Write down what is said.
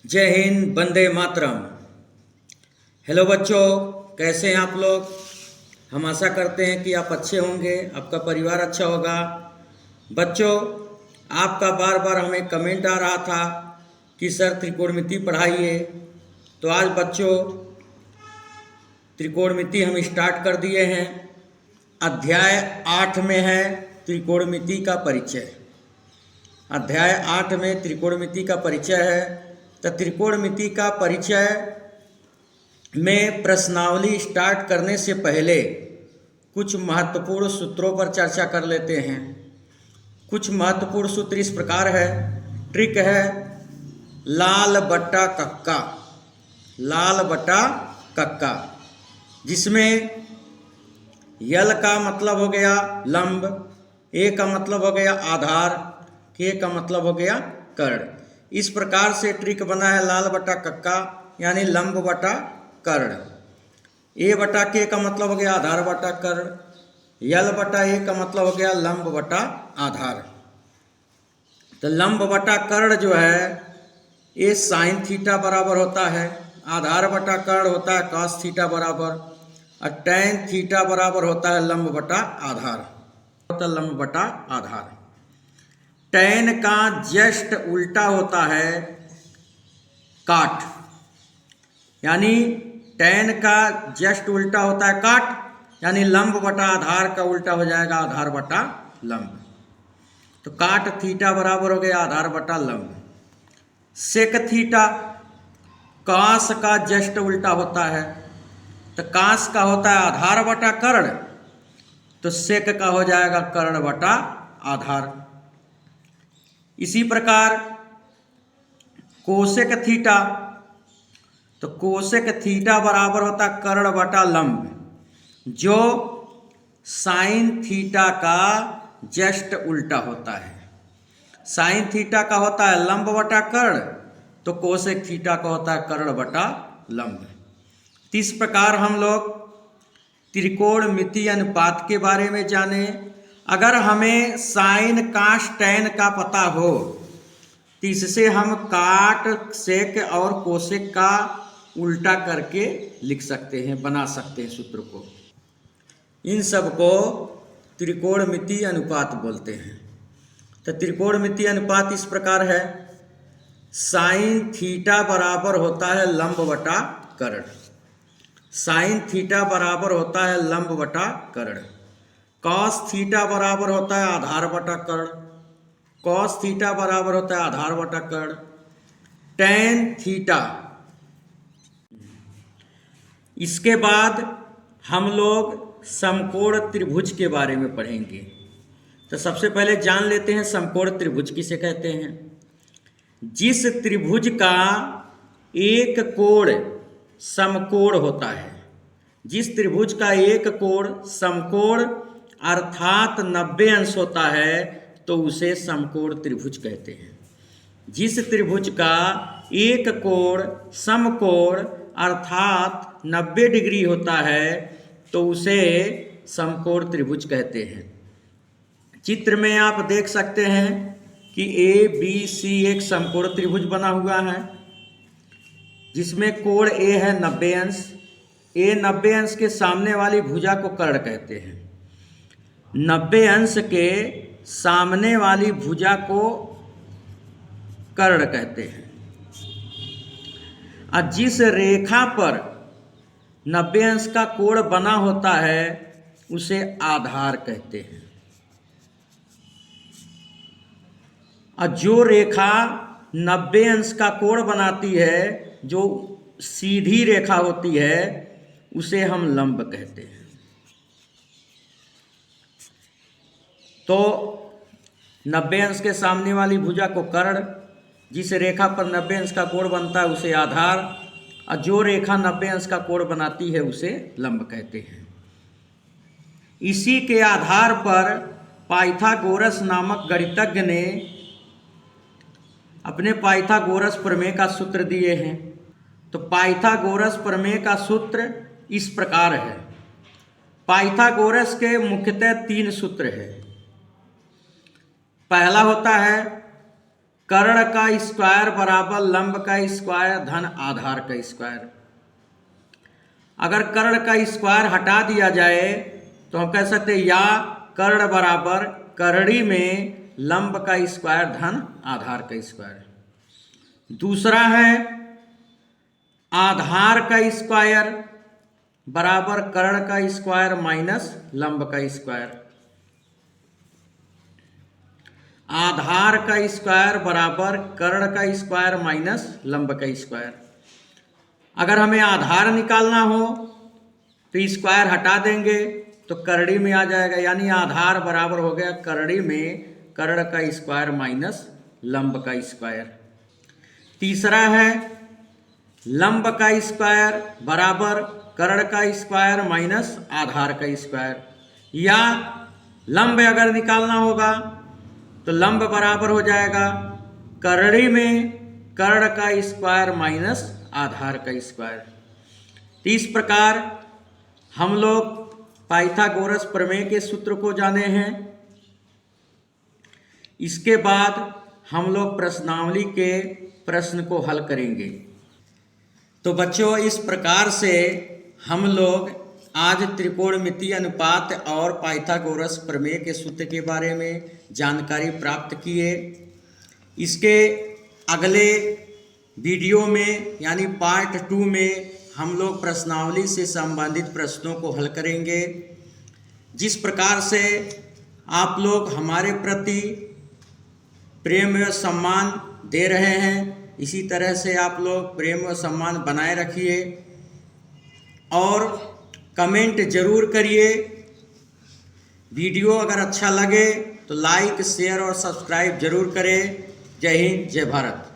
जय हिंद, वंदे मातरम। हेलो बच्चों, कैसे हैं आप लोग। हम आशा करते हैं कि आप अच्छे होंगे, आपका परिवार अच्छा होगा। बच्चों, आपका बार बार हमें कमेंट आ रहा था कि सर त्रिकोणमिति पढ़ाइए। तो आज बच्चों त्रिकोणमिति हम स्टार्ट कर दिए हैं। अध्याय 8 में है त्रिकोणमिति का परिचय। अध्याय 8 में त्रिकोणमिति का परिचय है। तो त्रिकोणमिति का परिचय में प्रश्नावली स्टार्ट करने से पहले कुछ महत्वपूर्ण सूत्रों पर चर्चा कर लेते हैं। कुछ महत्वपूर्ण सूत्र इस प्रकार है। ट्रिक है लाल बट्टा कक्का, लाल बट्टा कक्का, जिसमें यल का मतलब हो गया लंब, ए का मतलब हो गया आधार, के का मतलब हो गया कर्ण। इस प्रकार से ट्रिक बना है लाल बटा कक्का यानी लंब बटा कर्ण। ए बटा के का मतलब हो गया आधार बटा कर्ण, यल बटा ए का मतलब हो गया लंब बटा आधार। तो लंब बटा कर्ण जो है ये साइन थीटा बराबर होता है, आधार बटा कर्ण होता है कॉस थीटा बराबर, और टैन थीटा बराबर होता है लंब बटा आधार, होता है लंब बटा आधार। टैन का जस्ट उल्टा होता है काट, यानी टैन का जस्ट उल्टा होता है काट, यानी लंब बटा आधार का उल्टा हो जाएगा आधार बटा लंब। तो काट थीटा बराबर हो गया आधार बटा लंब। सेक थीटा कास का जस्ट उल्टा होता है, तो कास का होता है आधार बटा कर्ण, तो सेक का हो जाएगा कर्ण बटा आधार। इसी प्रकार कोसेक थीटा, तो कोसेक थीटा बराबर होता है कर्ण बटा लंब, जो साइन थीटा का जस्ट उल्टा होता है। साइन थीटा का होता है लंब बटा कर्ण, तो कोसेक थीटा का होता है कर्ण बटा लंब। इस प्रकार हम लोग त्रिकोणमिति अनुपात के बारे में जाने। अगर हमें साइन कास टैन का पता हो तो इससे हम काट सेक और कोसेक का उल्टा करके लिख सकते हैं, बना सकते हैं सूत्र को। इन सब को त्रिकोणमिति अनुपात बोलते हैं। तो त्रिकोणमिति अनुपात इस प्रकार है, साइन थीटा बराबर होता है लंब बटा कर्ण, साइन थीटा बराबर होता है लंब बटा कर्ण। कॉस थीटा बराबर होता है आधार बटा कर्ण, कॉस थीटा बराबर होता है आधार बटा कर्ण। टैन थीटा, इसके बाद हम लोग समकोण त्रिभुज के बारे में पढ़ेंगे। तो सबसे पहले जान लेते हैं समकोण त्रिभुज किसे कहते हैं। जिस त्रिभुज का एक कोण समकोण होता है, जिस त्रिभुज का एक कोण समकोण अर्थात 90 अंश होता है, तो उसे समकोण त्रिभुज कहते हैं। जिस त्रिभुज का एक कोण समकोण अर्थात 90 डिग्री होता है, तो उसे समकोण त्रिभुज कहते हैं। चित्र में आप देख सकते हैं कि ए बी सी एक समकोण त्रिभुज बना हुआ है, जिसमें कोण ए है 90 अंश। ए 90 अंश के सामने वाली भुजा को कर्ण कहते हैं। 90 अंश के सामने वाली भुजा को कर्ण कहते हैं। और जिस रेखा पर 90 अंश का कोण बना होता है उसे आधार कहते हैं। और जो रेखा 90 अंश का कोण बनाती है, जो सीधी रेखा होती है, उसे हम लंब कहते हैं। तो 90 अंश के सामने वाली भुजा को कर्ण, जिस रेखा पर 90 अंश का कोण बनता है उसे आधार, और जो रेखा 90 अंश का कोण बनाती है उसे लंब कहते हैं। इसी के आधार पर पाइथागोरस नामक गणितज्ञ ने अपने पाइथागोरस प्रमेय का सूत्र दिए हैं। तो पाइथागोरस प्रमेय का सूत्र इस प्रकार है। पाइथागोरस के मुख्यतः 3 सूत्र हैं। पहला होता है कर्ण का स्क्वायर बराबर लंब का स्क्वायर धन आधार का स्क्वायर। अगर कर्ण का स्क्वायर हटा दिया जाए तो हम कह सकते हैं या कर्ण बराबर करड़ी में लंब का स्क्वायर धन आधार का स्क्वायर। दूसरा है आधार का स्क्वायर बराबर कर्ण का स्क्वायर माइनस लंब का स्क्वायर। आधार का स्क्वायर बराबर कर्ण का स्क्वायर माइनस लंब का स्क्वायर। अगर हमें आधार निकालना हो तो स्क्वायर हटा देंगे तो करड़ी में आ जाएगा, यानी आधार बराबर हो गया करड़ी में कर्ण का स्क्वायर माइनस लंब का स्क्वायर। तीसरा है लंब का स्क्वायर बराबर कर्ण का स्क्वायर माइनस आधार का स्क्वायर, या लंब अगर निकालना होगा तो लंब बराबर हो जाएगा करड़ी में कर्ण का स्क्वायर माइनस आधार का स्क्वायर। तो इस प्रकार हम लोग पाइथागोरस प्रमेय के सूत्र को जाने हैं। इसके बाद हम लोग प्रश्नावली के प्रश्न को हल करेंगे। तो बच्चों, इस प्रकार से हम लोग आज त्रिकोणमितीय अनुपात और पाइथागोरस प्रमेय के सूत्र के बारे में जानकारी प्राप्त किए। इसके अगले वीडियो में यानी पार्ट 2 में हम लोग प्रश्नावली से संबंधित प्रश्नों को हल करेंगे। जिस प्रकार से आप लोग हमारे प्रति प्रेम व सम्मान दे रहे हैं, इसी तरह से आप लोग प्रेम व सम्मान बनाए रखिए और कमेंट जरूर करिए। वीडियो अगर अच्छा लगे तो लाइक, शेयर और सब्सक्राइब जरूर करें। जय हिंद, जय भारत।